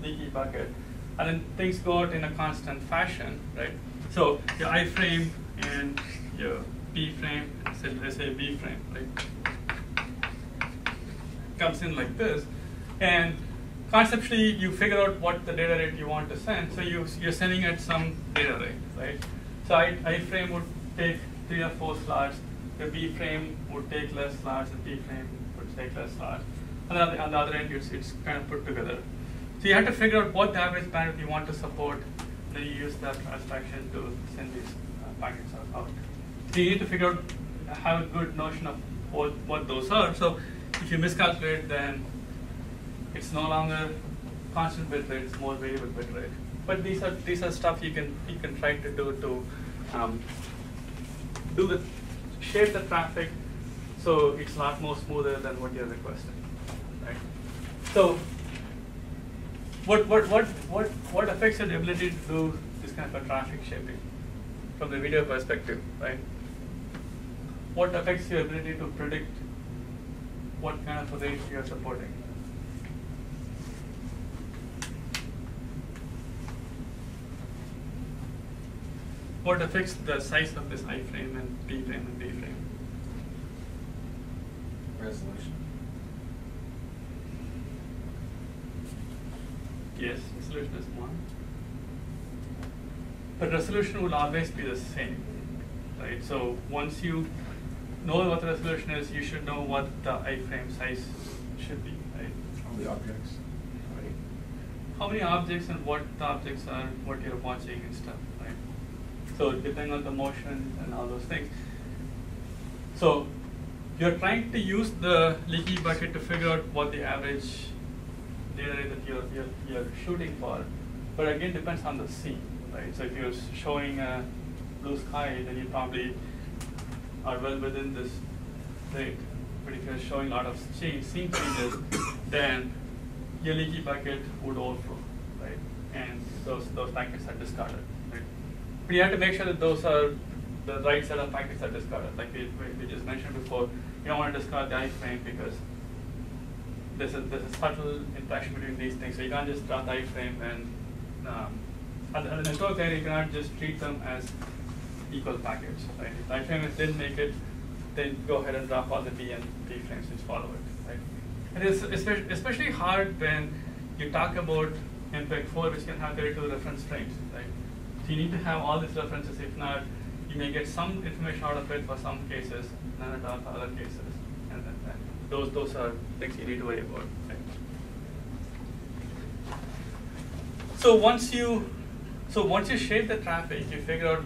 leaky bucket, and then things go out in a constant fashion, right? So your I frame and your B frame, let's say B frame, right, comes in like this, and conceptually you figure out what the data rate you want to send. So you're sending at some data rate, right? So I frame would take 3 or 4 slots. The B frame would take less slots. The P frame would take less slots. And then on the other end, it's kind of put together. So you have to figure out what the average bandwidth you want to support. Then you use that abstraction to send these packets out. So you need to figure out, have a good notion of what those are. So if you miscalculate, then it's no longer constant bit rate; it's more variable bit rate. But these are stuff you can try to do to shape the traffic so it's a lot more smoother than what you're requesting. Right? So what affects your ability to do this kind of a traffic shaping from the video perspective, right? What affects your ability to predict what kind of a rate you're supporting? What affects the size of this I frame and P frame and B frame? Resolution. Yes, resolution is one. But resolution will always be the same, right? So once you know what the resolution is, you should know what the I frame size should be, right? All the objects. Right. How many objects and what the objects are, what you're watching and stuff, right? So depending on the motion and all those things. So you're trying to use the leaky bucket to figure out what the average data rate that you're shooting for. But again, depends on the scene, right? So if you're showing a blue sky, then you probably are well within this rate. But if you're showing a lot of scene changes, then your leaky bucket would overflow, right? And those packets are discarded, right? But you have to make sure that those are the right set of packets are discarded. Like we just mentioned before, you don't want to discard the I frame because there's a subtle interaction between these things. So you can't just drop the I frame and at the network layer, you cannot just treat them as equal packets, right? If the iframe didn't make it, then go ahead and drop all the B and P frames which follow it, right? And it's especially hard when you talk about MPEG-4, which can have 32 reference frames, right? So you need to have all these references. If not, you may get some information out of it for some cases, none at all for other cases. And those are things you need to worry about, right? So once you shape the traffic, you figure out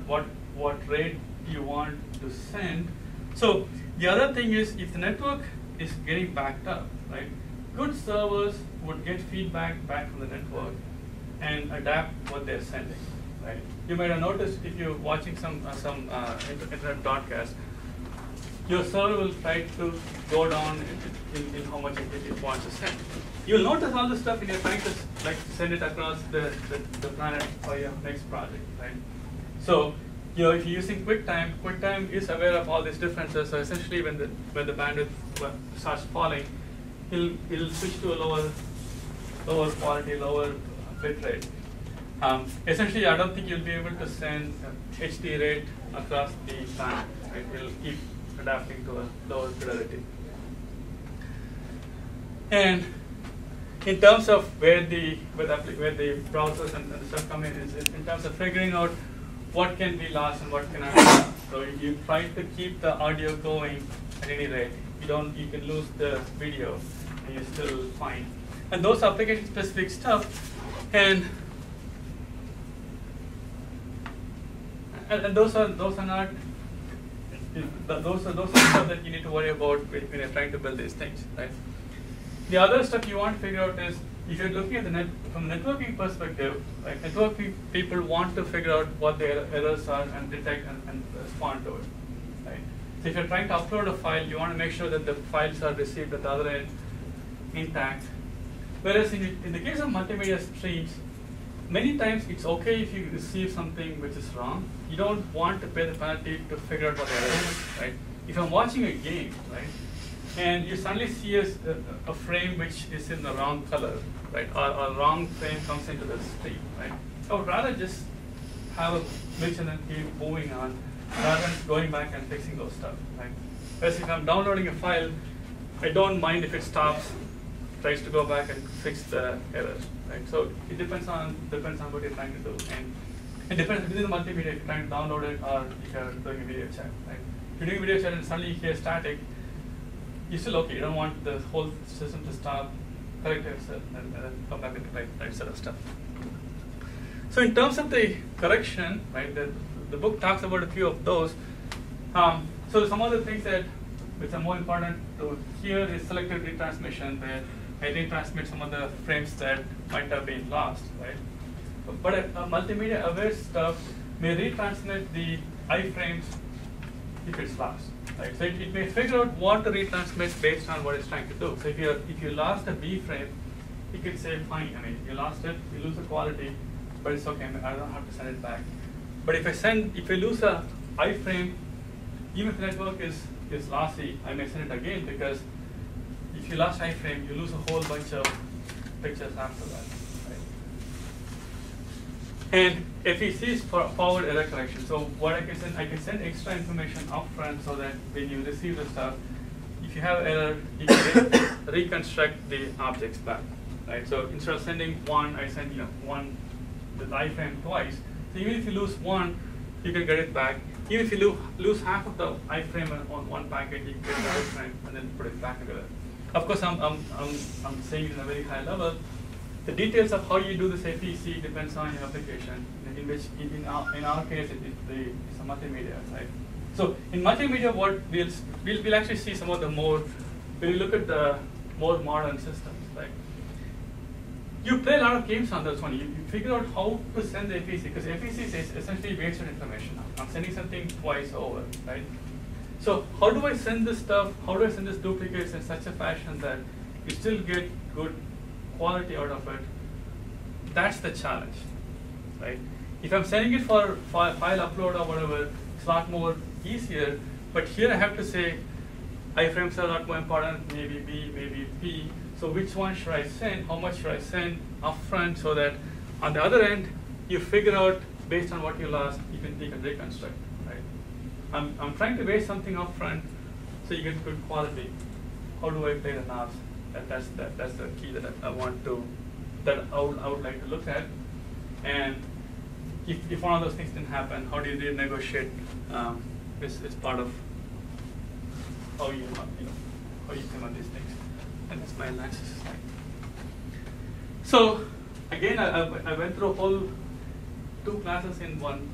what rate you want to send. So the other thing is, if the network is getting backed up, right? Good servers would get feedback back from the network and adapt what they're sending, right? You might have noticed if you're watching some internet broadcast, your server will try to go down in how much it wants to send. You'll notice all this stuff when you're trying to send it across the planet for your next project, right? So if you're using QuickTime is aware of all these differences. So essentially, when the bandwidth starts falling, it'll switch to a lower quality, lower bit rate. Essentially, I don't think you'll be able to send HD rate across the planet. Right? It'll keep adapting to a lower fidelity. And in terms of where the browsers and the stuff come in, is in terms of figuring out what can be lost and what cannot be lost. So you try to keep the audio going at any rate. You can lose the video, and you're still fine. And those application-specific stuff, and those are not. Those are stuff that you need to worry about when you're trying to build these things, right? The other stuff you want to figure out is, if you're looking at from a networking perspective, like networking people want to figure out what the errors are and detect and respond to it, right? So if you're trying to upload a file, you want to make sure that the files are received at the other end intact. Whereas in the case of multimedia streams, many times it's okay if you receive something which is wrong. You don't want to pay the penalty to figure out what the error is, right? If I'm watching a game, right, and you suddenly see a frame which is in the wrong color, right, or a wrong frame comes into the stream, right, I would rather just have a glitch and then keep moving on, rather than going back and fixing those stuff, right? Whereas if I'm downloading a file, I don't mind if it stops, tries to go back and fix the errors, right? So it depends on what you're trying to do, and it depends within the multimedia if you're trying to download it or if you're doing a video chat, right? If you're doing a video chat and suddenly you hear static, you're still okay. You don't want the whole system to stop, correct yourself, and then come back with the right set of stuff. So in terms of the correction, right, the book talks about a few of those. So some of the things which are more important to here is selective retransmission, where I retransmit some of the frames that might have been lost, right? But a multimedia aware stuff may retransmit the iframes if it's lost, right? So it may figure out what to retransmit based on what it's trying to do. So if you lost a B frame, it could say, fine, I mean, you lost it, you lose the quality, but it's okay, I don't have to send it back. But if I lose a iframe, even if the network is lossy, I may send it again, because if you lost iframe, you lose a whole bunch of pictures after that, right? And FEC is for forward error correction. So what I can send extra information upfront so that when you receive the stuff, if you have error, you can reconstruct the objects back, right? So instead of sending one, I send the iframe twice. So even if you lose one, you can get it back. Even if you lose half of the iframe on one packet, you can get the iframe and then put it back together. Of course, I'm saying it in a very high level. The details of how you do this FEC depends on your application. In which, in our case, it's a multimedia, right? So in multimedia, what we'll actually see some of the more, when you look at the more modern systems, right? You play a lot of games on this one. You figure out how to send the FEC, because FEC is essentially wasted information. I'm sending something twice over, right? So how do I send this stuff? How do I send this duplicates in such a fashion that you still get good quality out of it? That's the challenge, right? If I'm sending it for file upload or whatever, it's a lot more easier. But here I have to say, iframes are a lot more important, maybe B, maybe P. So which one should I send? How much should I send upfront so that on the other end, you figure out based on what you lost, you can reconstruct, right? I'm trying to base something up front so you get good quality. How do I play the knobs? That's the key that I would like to look at. And if one of those things didn't happen, how do you renegotiate? Is part of how you came on these things. And that's my analysis. So again, I went through a whole 2 classes in one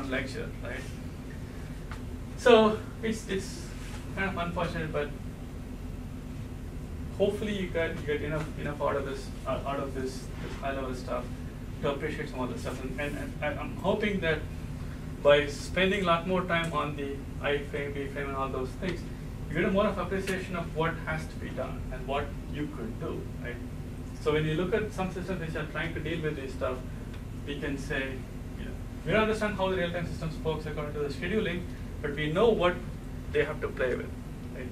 lecture, right? So it's kind of unfortunate, but hopefully you get enough out of this high level stuff to appreciate some of the stuff. And I'm hoping that by spending a lot more time on the I frame, B frame, and all those things, you get a more of appreciation of what has to be done and what you could do, right? So when you look at some systems which are trying to deal with this stuff, we can say, we don't understand how the real-time systems works according to the scheduling, but we know what they have to play with, right?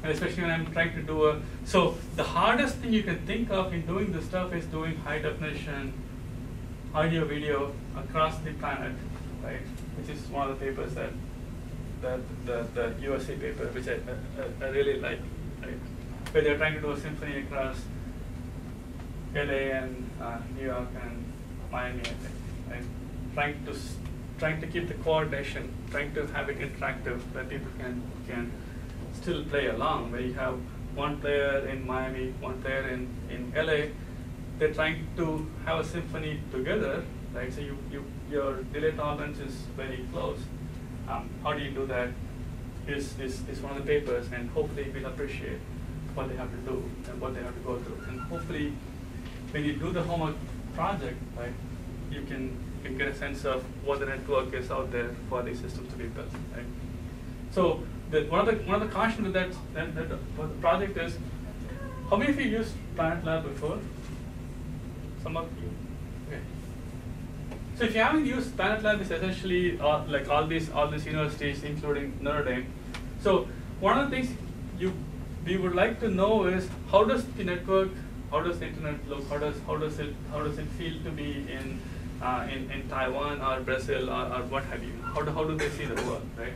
And especially when I'm trying to do so the hardest thing you can think of in doing this stuff is doing high definition audio video across the planet, right? Which is one of the papers that the USC paper, which I really like, right? Where they're trying to do a symphony across LA and New York and Miami, I think, right? Trying to keep the coordination, trying to have it interactive where people can still play along, where you have one player in Miami, one player in LA, they're trying to have a symphony together, right? So your delay tolerance is very close. How do you do that? Is one of the papers, and hopefully we'll appreciate what they have to do and what they have to go through. And hopefully when you do the homework project, right, you can get a sense of what the network is out there for these systems to be built, right? So one of the cautions with that for the project is, how many of you used Planet Lab before? Some of you. Okay. So if you haven't used Planet Lab, it's essentially like all these universities, including Notre Dame. So one of the things we would like to know is, how does the network, how does the internet look, how does it feel to be in Taiwan or Brazil or what have you? How do they see the world, right?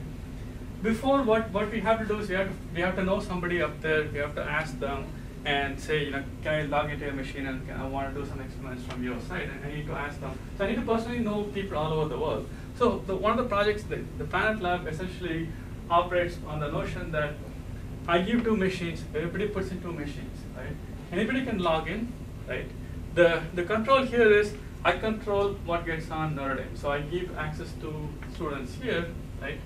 Before, what we have to do is we have to know somebody up there. We have to ask them and say, can I log into your machine and I want to do some experiments from your side, and I need to ask them. So I need to personally know people all over the world. So one of the projects, the Planet Lab essentially operates on the notion that I give 2 machines, everybody puts in 2 machines, right? Anybody can log in, right? The control here is, I control what gets on Notre Dame. So I give access to students here, right?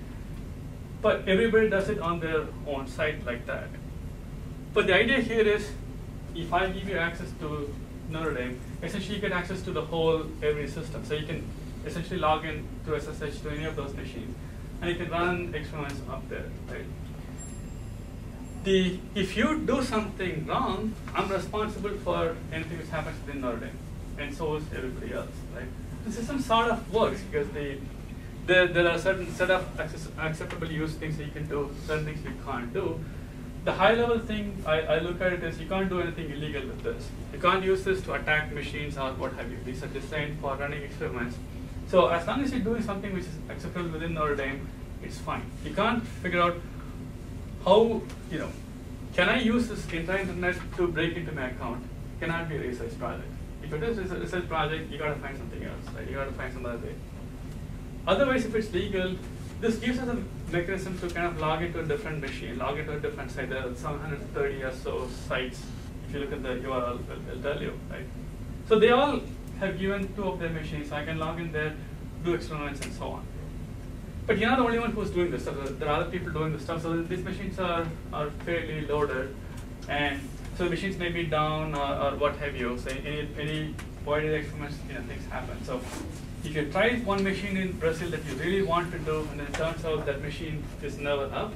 But everybody does it on their own site like that. But the idea here is, if I give you access to Notre Dame, essentially you get access to the whole every system. So you can essentially log in to SSH to any of those machines, and you can run experiments up there, right? If you do something wrong, I'm responsible for anything which happens within Notre Dame, and so is everybody else, right? The system sort of works because there are certain set of acceptable use things that you can do, certain things you can't do. The high level thing I look at it is, you can't do anything illegal with this. You can't use this to attack machines or what have you. These are designed for running experiments. So as long as you're doing something which is acceptable within Notre Dame, it's fine. You can't figure out how, can I use this entire internet to break into my account? Cannot be a research project. If it is a research project, you got to find something else, right? You got to find some other way. Otherwise, if it's legal, this gives us a mechanism to kind of log into a different machine, log into a different site. There are 730 or so sites. If you look at the URL, it'll tell you, right? So they all have given 2 of their machines. So I can log in there, do experiments, and so on. But you're not the only one who's doing this stuff. There are other people doing this stuff. So these machines are fairly loaded, and so the machines may be down or what have you. So any voided experiments, things happen. So if you try one machine in Brazil that you really want to do, and then it turns out that machine is never up,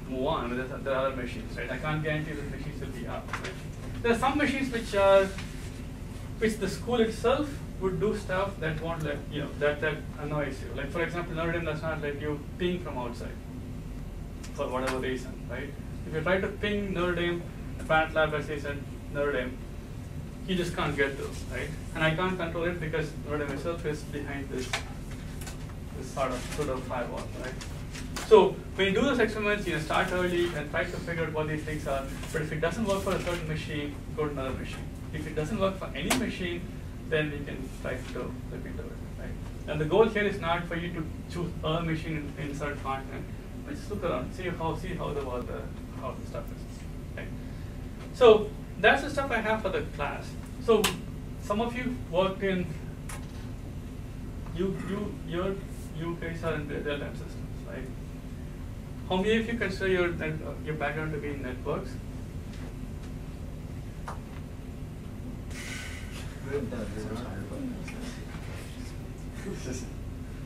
move on. There are other machines, right? I can't guarantee that machines will be up. Right? There are some machines which the school itself would do stuff that won't let that annoys you. Like for example, Notre Dame does not let you ping from outside for whatever reason, right? If you try to ping Notre Dame, Planet Lab, as I said, Notre Dame, you just can't get to, right? And I can't control it because Notre myself is behind this sort of firewall, right? So when you do those experiments, start early and try to figure out what these things are. But if it doesn't work for a certain machine, go to another machine. If it doesn't work for any machine, then we can try to look into it, right? And the goal here is not for you to choose a machine in insert content, but just look around, see how the stuff is, right? So that's the stuff I have for the class. So some of you worked in you guys are in real-time systems, right? How many of you consider your background to be in networks?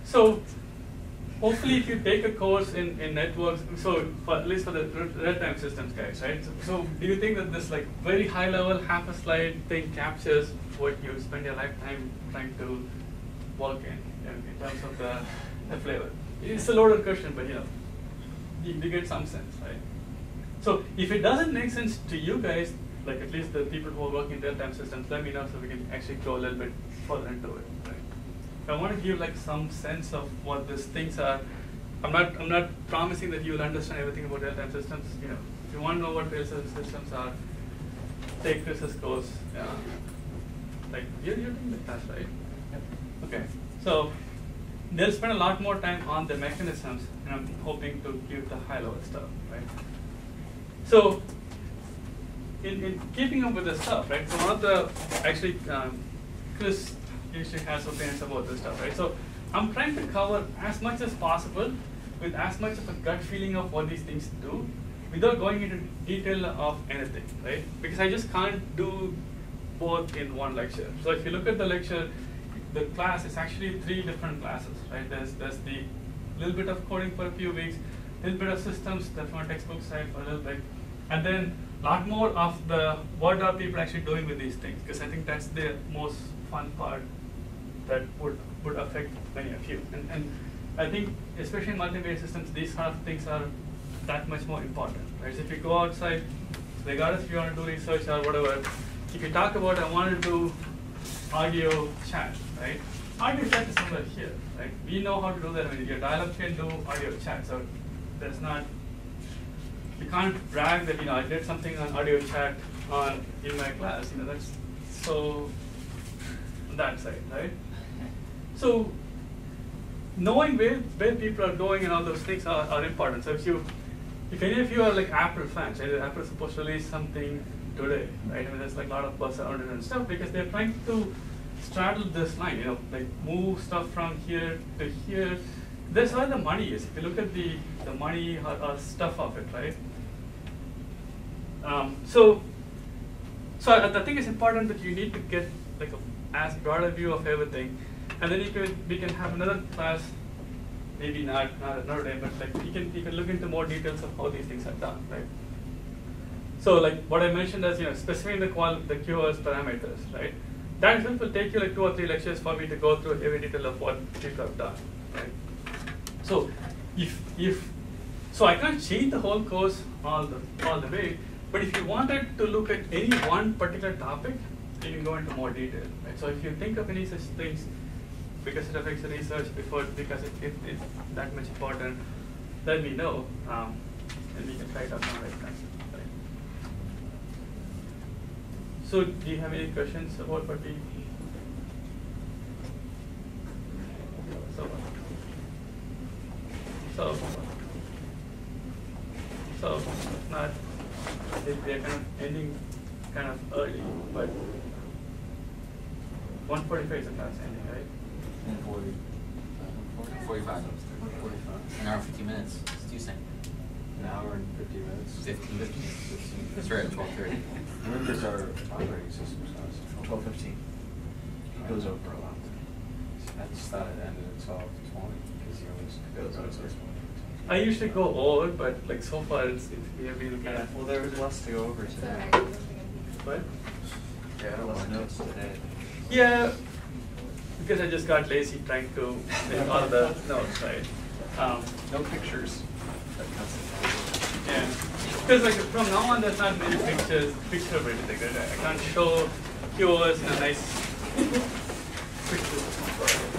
So hopefully if you take a course in networks, so at least for the real-time systems guys, right? So do you think that this like very high level half a slide thing captures what you spend your lifetime trying to work in terms of the flavor? It's a loaded question, but you get some sense, right? So if it doesn't make sense to you guys, like at least the people who are working in real-time systems, let me know so we can actually go a little bit further into it, right? I want to give like some sense of what these things are. I'm not promising that you will understand everything about real-time systems. If you want to know what real-time systems are, take Chris's course. Like you're doing the class, right? Yep. Okay. So they'll spend a lot more time on the mechanisms, and I'm hoping to give the high-level stuff, right? So in keeping up with the stuff, right? So one of the actually Chris usually has opinions about this stuff, right? So I'm trying to cover as much as possible with as much of a gut feeling of what these things do, without going into detail of anything, right? Because I just can't do both in one lecture. So if you look at the lecture, the class is actually 3 different classes, right? There's the little bit of coding for a few weeks, little bit of systems, the from a textbook side for a little bit, and then a lot more of the what are people actually doing with these things, because I think that's the most fun part that would affect many of you. And I think, especially in multimedia systems, these kind of things are that much more important, right? So if you go outside, regardless if you want to do research or whatever, if you talk about, I want to do audio chat, right? Audio chat is somewhere here, right? We know how to do that. I mean, your dial-up can do audio chat, so there's not, you can't brag that, I did something on audio chat in my class, that's so on that side, right? So knowing where people are going and all those things are important. So if any of you are like Apple fans, right? Apple is supposed to release something today, right? I mean, there's like a lot of buzz around it and stuff because they're trying to straddle this line, like move stuff from here to here. That's where the money is. If you look at the money or stuff of it, right? So I think it's important that you need to get like as broad a view of everything, and then we can have another class, maybe not another day, but like you can look into more details of how these things are done, right? So like what I mentioned as specifying the QoS parameters, right? That itself will take you like 2 or 3 lectures for me to go through every detail of what people have done, right? So so I can't change the whole course all the way, but if you wanted to look at any one particular topic, you can go into more detail, right? So if you think of any such things, because it affects the research because it's that much important, let me know, and we can try it out on right now. Right? So do you have any questions about what we? So not, we are kind of ending kind of early, but 1:45 is the class ending, right? 45. An hour and 50 minutes. It's Tuesday. An hour and 50 minutes. 15. That's right, 12:30. Remember our operating system starts 12:15. It goes over a lot. I just thought it ended at 12:20 because you always goes over. I usually go over, but like so far we have been kind of. Well, there was less to go over today. What? Yeah, less notes today. Yeah, because I just got lazy trying to make all the notes, right? No pictures. Yeah, because like from now on, there's not many pictures of everything. Right? I can't show QoS in a nice picture.